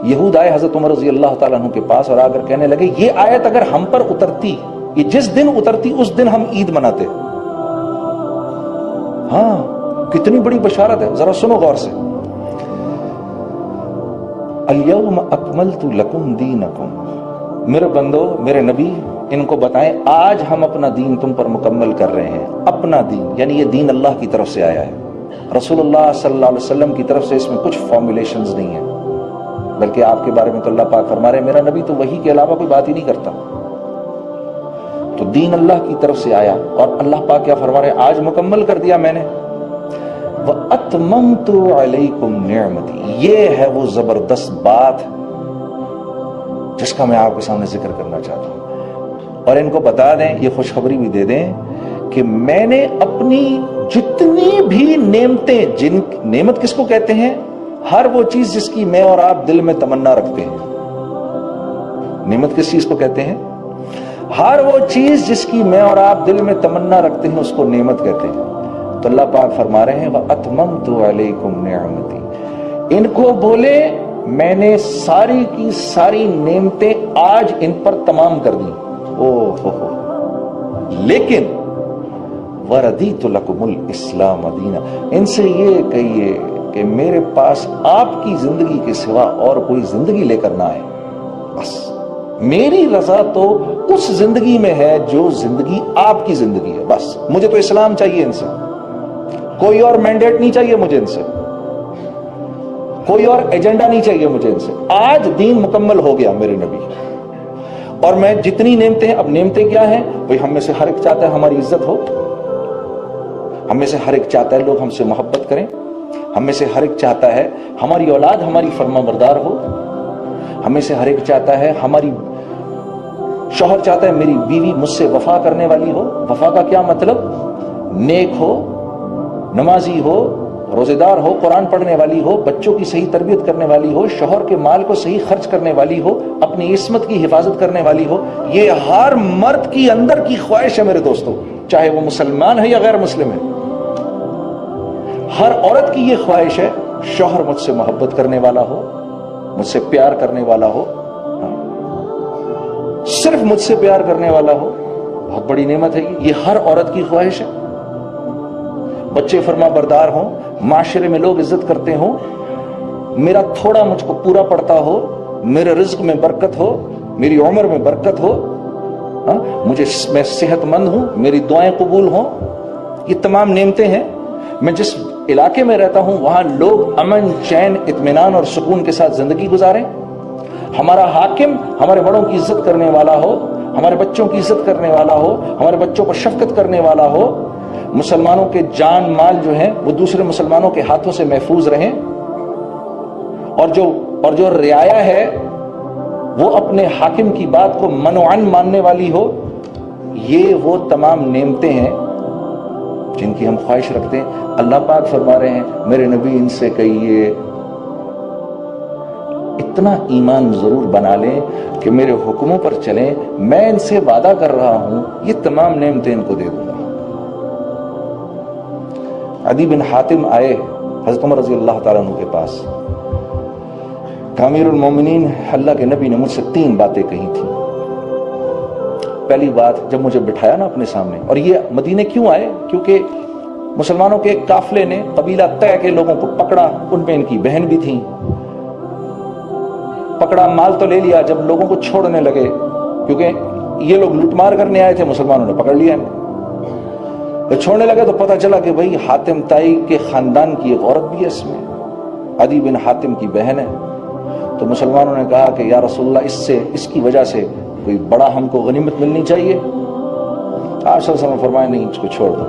یہود آئے حضرت عمر رضی اللہ تعالیٰ عنہ کے پاس اور آ کر کہنے لگے یہ آیت اگر ہم پر اترتی، یہ جس دن اترتی اس دن ہم عید مناتے۔ ہاں کتنی بڑی بشارت ہے، ذرا سنو غور سے۔ الیوم اکملت لکم دینکم، میرے بندو میرے نبی ان کو بتائیں آج ہم اپنا دین تم پر مکمل کر رہے ہیں۔ اپنا دین یعنی یہ دین اللہ کی طرف سے آیا ہے، رسول اللہ صلی اللہ علیہ وسلم کی طرف سے اس میں کچھ فارمولیشنز نہیں ہیں، بلکہ آپ کے بارے میں تو اللہ پاک فرما رہے ہیں میرا نبی تو وحی کے علاوہ کوئی بات ہی نہیں کرتا۔ تو دین اللہ کی طرف سے آیا اور اللہ پاک کیا فرما رہے ہیں آج مکمل کر دیا میں نے۔ وَأَتْمَمْتُ عَلَيْكُمْ نِعْمَتِي، یہ ہے وہ زبردست بات جس کا میں آپ کے سامنے ذکر کرنا چاہتا ہوں، اور ان کو بتا دیں، یہ خوشخبری بھی دے دیں کہ میں نے اپنی جتنی بھی نعمتیں، نعمت کس کو کہتے ہیں؟ ہر وہ چیز جس کی میں اور آپ دل میں تمنا رکھتے ہیں۔ نعمت کس چیز کو کہتے ہیں؟ ہر وہ چیز جس کی میں اور آپ دل میں تمنا رکھتے ہیں اس کو نعمت کہتے ہیں۔ تو اللہ پاک فرما رہے ہیں وَأَتْمَمْتُ عَلَيْكُمْ نِعْمَتِي، ان کو بولے میں نے ساری کی ساری نعمتیں آج ان پر تمام کر دی۔ لیکن وَرَضِيتُ لَكُمُ الْإِسْلَامَ دِينًا، ان سے یہ کہیے کہ میرے پاس آپ کی زندگی کے سوا اور کوئی زندگی لے کر نہ آئے، بس میری رضا تو اس زندگی میں ہے جو زندگی آپ کی زندگی ہے، بس مجھے تو اسلام چاہیے، ان سے کوئی اور مینڈیٹ نہیں چاہیے مجھے، ان سے کوئی اور ایجنڈا نہیں چاہیے مجھے، ان سے آج دین مکمل ہو گیا میرے نبی۔ اور میں جتنی نعمتیں ہیں، اب نعمتیں کیا ہیں بھئی؟ ہم میں سے ہر ایک چاہتا ہے ہماری عزت ہو، ہم میں سے ہر ایک چاہتا ہے لوگ ہم سے محبت کریں، ہم میں سے ہر ایک چاہتا ہے ہماری اولاد ہماری فرما بردار ہو، ہم میں سے ہر ایک چاہتا ہے ہماری شوہر چاہتا ہے میری بیوی مجھ سے وفا کرنے والی ہو۔ وفا کا کیا مطلب؟ نیک ہو، نمازی ہو، روزے دار ہو، قرآن پڑھنے والی ہو، بچوں کی صحیح تربیت کرنے والی ہو، شوہر کے مال کو صحیح خرچ کرنے والی ہو، اپنی عصمت کی حفاظت کرنے والی ہو۔ یہ ہر مرد کی اندر کی خواہش ہے میرے دوستو، چاہے وہ مسلمان ہے یا غیر مسلم ہے۔ ہر عورت کی یہ خواہش ہے شوہر مجھ سے محبت کرنے والا ہو، مجھ سے پیار کرنے والا ہو، صرف مجھ سے پیار کرنے والا ہو۔ بہت بڑی نعمت ہے یہ ہر عورت کی خواہش ہے۔ بچے فرما بردار ہوں، معاشرے میں لوگ عزت کرتے ہوں، میرا تھوڑا مجھ کو پورا پڑتا ہو، میرے رزق میں برکت ہو، میری عمر میں برکت ہو، میں صحت مند ہوں، میری دعائیں قبول ہوں۔ یہ تمام نعمتیں ہیں۔ میں جس علاقے میں رہتا ہوں وہاں لوگ امن، چین، اطمینان اور سکون کے ساتھ زندگی گزاریں۔ ہمارا حاکم ہمارے بڑوں کی عزت کرنے والا ہو، ہمارے بچوں کی عزت کرنے والا ہو، ہمارے بچوں کو شفقت کرنے والا ہو، مسلمانوں کے جان مال جو ہیں وہ دوسرے مسلمانوں کے ہاتھوں سے محفوظ رہیں، اور جو رعایا ہے وہ اپنے حاکم کی بات کو منوعاً ماننے والی ہو۔ یہ وہ تمام نعمتیں ہیں جن کی ہم خواہش رکھتے ہیں۔ اللہ پاک فرما رہے ہیں میرے نبی ان سے کہیے اتنا ایمان ضرور بنا لیں کہ میرے حکموں پر چلیں، میں ان سے وعدہ کر رہا ہوں یہ تمام نعمتیں ان کو دے دوں گا۔ عدی بن حاتم آئے حضرت عمر رضی اللہ تعالیٰ عنہ کے پاس، کہ امیر المومنین اللہ کے نبی نے مجھ سے 3 باتیں کہی تھیں۔ پہلی بات، جب مجھے بٹھایا نا اپنے سامنے، اور یہ مدینے کیوں آئے؟ کیونکہ مسلمانوں کے ایک قافلے نے قبیلہ طے کے لوگوں کو پکڑا، ان میں ان کی بہن بھی تھیں، پکڑا، مال تو لے لیا۔ جب لوگوں کو چھوڑنے لگے، کیونکہ یہ لوگ لوٹ مار کرنے آئے تھے، مسلمانوں نے پکڑ لیا، جب چھوڑنے لگے تو پتہ چلا کہ بھئی حاتم طائی کے خاندان کی ایک عورت بھی ہے اس میں، عدی بن حاتم کی بہن ہے۔ تو مسلمانوں نے کہا کہ یا رسول اللہ اس کی وجہ سے کوئی بڑا ہم کو غنیمت ملنی چاہیے۔ آپ صلی اللہ علیہ وسلم فرمائے نہیں، اس کو چھوڑ دو۔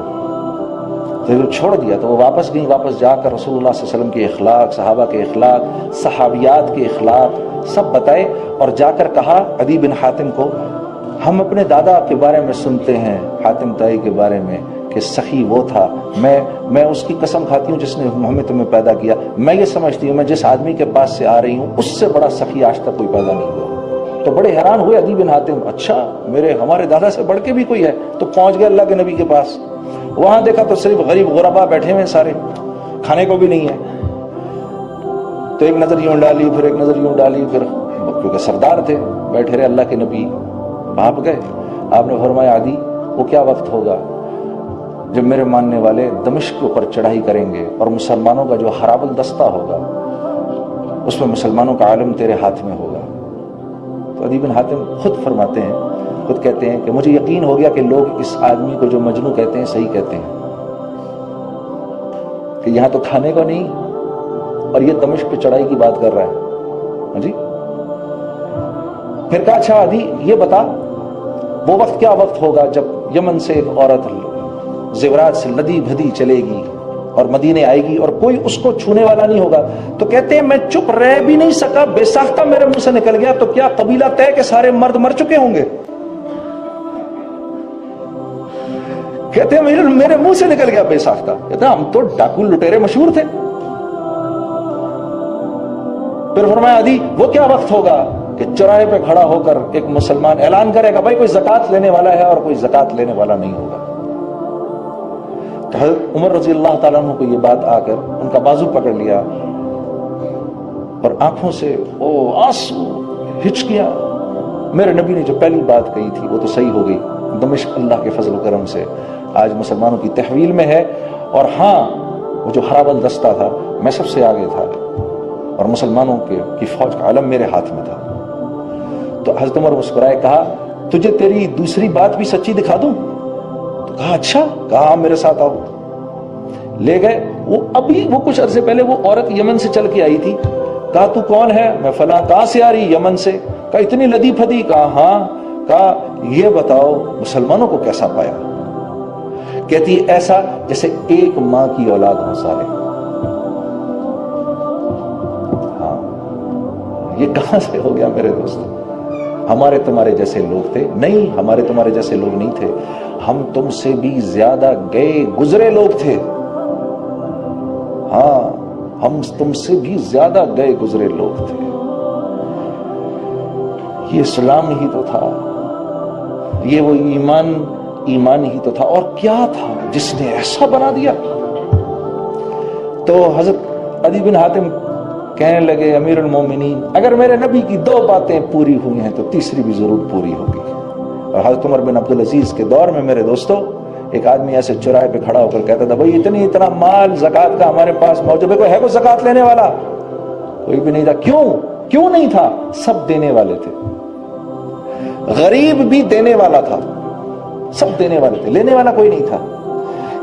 تو جب چھوڑ دیا تو وہ واپس گئیں، واپس جا کر رسول اللہ صلی اللہ علیہ وسلم کے اخلاق، صحابہ کے اخلاق، صحابیات کے اخلاق سب بتائے، اور جا کر کہا عدی بن حاتم کو ہم اپنے دادا کے بارے میں سنتے ہیں، حاتم طائی کے بارے میں، کہ سخی وہ تھا، میں اس کی قسم کھاتی ہوں جس نے ہمیں تمہیں پیدا کیا۔ میں یہ سمجھتی ہوں میں جس آدمی کے پاس سے آ رہی ہوں اس سے بڑا سخی آج تک کوئی پیدا نہیں ہوا۔ تو بڑے حیران ہوئے عدی بن حاتم، اچھا ہمارے دادا سے بڑھ کے بھی کوئی ہے؟ تو پہنچ گئے اللہ کے نبی کے پاس، وہاں دیکھا تو صرف غریب غربا بیٹھے ہوئے سارے، کھانے کو بھی نہیں ہے۔ تو ایک نظر یوں ڈالی، پھر ایک نظر یوں ڈالی، پھر کیونکہ سردار تھے بیٹھے رہے، اللہ کے نبی بھاپ گئے. آپ نے فرمایا عدی وہ کیا وقت ہوگا جب میرے ماننے والے دمشق کے اوپر چڑھائی کریں گے اور مسلمانوں کا جو خراب الدستہ ہوگا اس میں مسلمانوں کا عالم تیرے ہاتھ میں ہوگا. تو عدی بن حاتم خود فرماتے ہیں، خود کہتے ہیں کہ مجھے یقین ہو گیا کہ لوگ اس آدمی کو جو مجنون کہتے ہیں صحیح کہتے ہیں، کہ یہاں تو کھانے کو نہیں اور یہ دمشق پہ چڑھائی کی بات کر رہا ہے. جی پھر کہا اچھا عدی یہ بتا وہ وقت کیا وقت ہوگا جب یمن سے ایک عورت زیورات سے لدی بھدی چلے گی اور مدینے آئے گی اور کوئی اس کو چھونے والا نہیں ہوگا. تو کہتے ہیں میں چپ رہ بھی نہیں سکا، بے ساختہ میرے منہ سے نکل گیا. تو کیا قبیلہ طے کہ سارے مرد مر چکے ہوں گے؟ کہتے ہیں میرے منہ سے نکل گیا بے ساختہ. کہتے ہیں ہم تو ڈاکو لٹیرے مشہور تھے. پھر فرمایا عدی وہ کیا وقت ہوگا کہ چوراہے پہ کھڑا ہو کر ایک مسلمان اعلان کرے گا بھائی کوئی زکات لینے والا ہے اور کوئی زکات لینے والا نہیں ہوگا. تو حضرت عمر رضی اللہ تعالیٰ عنہ کو یہ بات آ کر ان کا بازو پکڑ لیا اور آنکھوں سے آنسو ہچکیاں. میرے نبی نے جو پہلی بات کہی تھی وہ تو صحیح ہو گئی. دمشق اللہ کے فضل و کرم سے آج مسلمانوں کی تحویل میں ہے. اور ہاں وہ جو خراب الدستہ تھا میں سب سے آگے تھا اور مسلمانوں کی فوج کا علم میرے ہاتھ میں تھا. تو حضرت عمر مسکرائے، کہا تجھے تیری دوسری بات بھی سچی دکھا دوں؟ تو کہا اچھا. کہا میرے ساتھ آؤ. لے گئے. وہ کچھ عرصے پہلے وہ عورت یمن سے چل کے آئی تھی. کہا تو کون ہے؟ میں فلاں. کہاں سے آ رہی؟ یمن سے. کہا اتنی لدی پھدی؟ کہا ہاں. کہا یہ بتاؤ مسلمانوں کو کیسا پایا؟ کہتی ایسا جیسے ایک ماں کی اولاد ہو سارے. ہاں یہ کہاں سے ہو گیا میرے دوستوں؟ ہمارے تمہارے جیسے لوگ تھے؟ نہیں، ہمارے تمہارے جیسے لوگ نہیں تھے. ہم تم سے بھی زیادہ گئے گزرے لوگ تھے. ہاں ہم تم سے بھی زیادہ گئے گزرے لوگ تھے. یہ اسلام ہی تو تھا، یہ وہ ایمان ہی تو تھا. اور کیا تھا جس نے ایسا بنا دیا؟ تو حضرت عدی بن حاتم کہنے لگے امیر المومنین اگر میرے نبی کی 2 باتیں پوری ہوئی ہیں تو تیسری بھی ضرور پوری ہوگی. اور حضرت عمر بن عبدالعزیز کے دور میں میرے دوستو ایک آدمی ایسے چوراہے پہ کھڑا ہو کر کہتا تھا بھائی اتنا مال زکات کا ہمارے پاس موجود ہے، کوئی ہے کوئی زکات لینے والا؟ کوئی بھی نہیں تھا. کیوں نہیں تھا؟ سب دینے والے تھے. غریب بھی دینے والا تھا، سب دینے والے تھے، لینے والا کوئی نہیں تھا.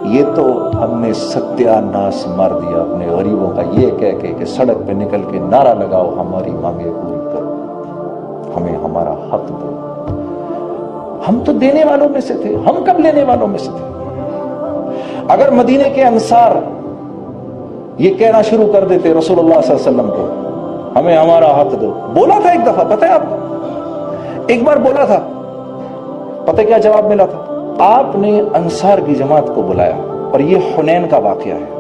یہ تو ہم نے ستیہ ناس مار دیا اپنے غریبوں کا یہ کہہ کے کہ سڑک پہ نکل کے نعرہ لگاؤ ہماری مانگیں پوری کرو، ہمیں ہمارا حق دو. ہم تو دینے والوں میں سے تھے، ہم کب لینے والوں میں سے تھے؟ اگر مدینے کے انصار یہ کہنا شروع کر دیتے رسول اللہ صلی اللہ علیہ وسلم کو ہمیں ہمارا حق دو. بولا تھا ایک دفعہ، پتہ ہے آپ کو ایک بار بولا تھا، پتہ کیا جواب ملا تھا؟ آپ نے انصار کی جماعت کو بلایا اور یہ حنین کا واقعہ ہے.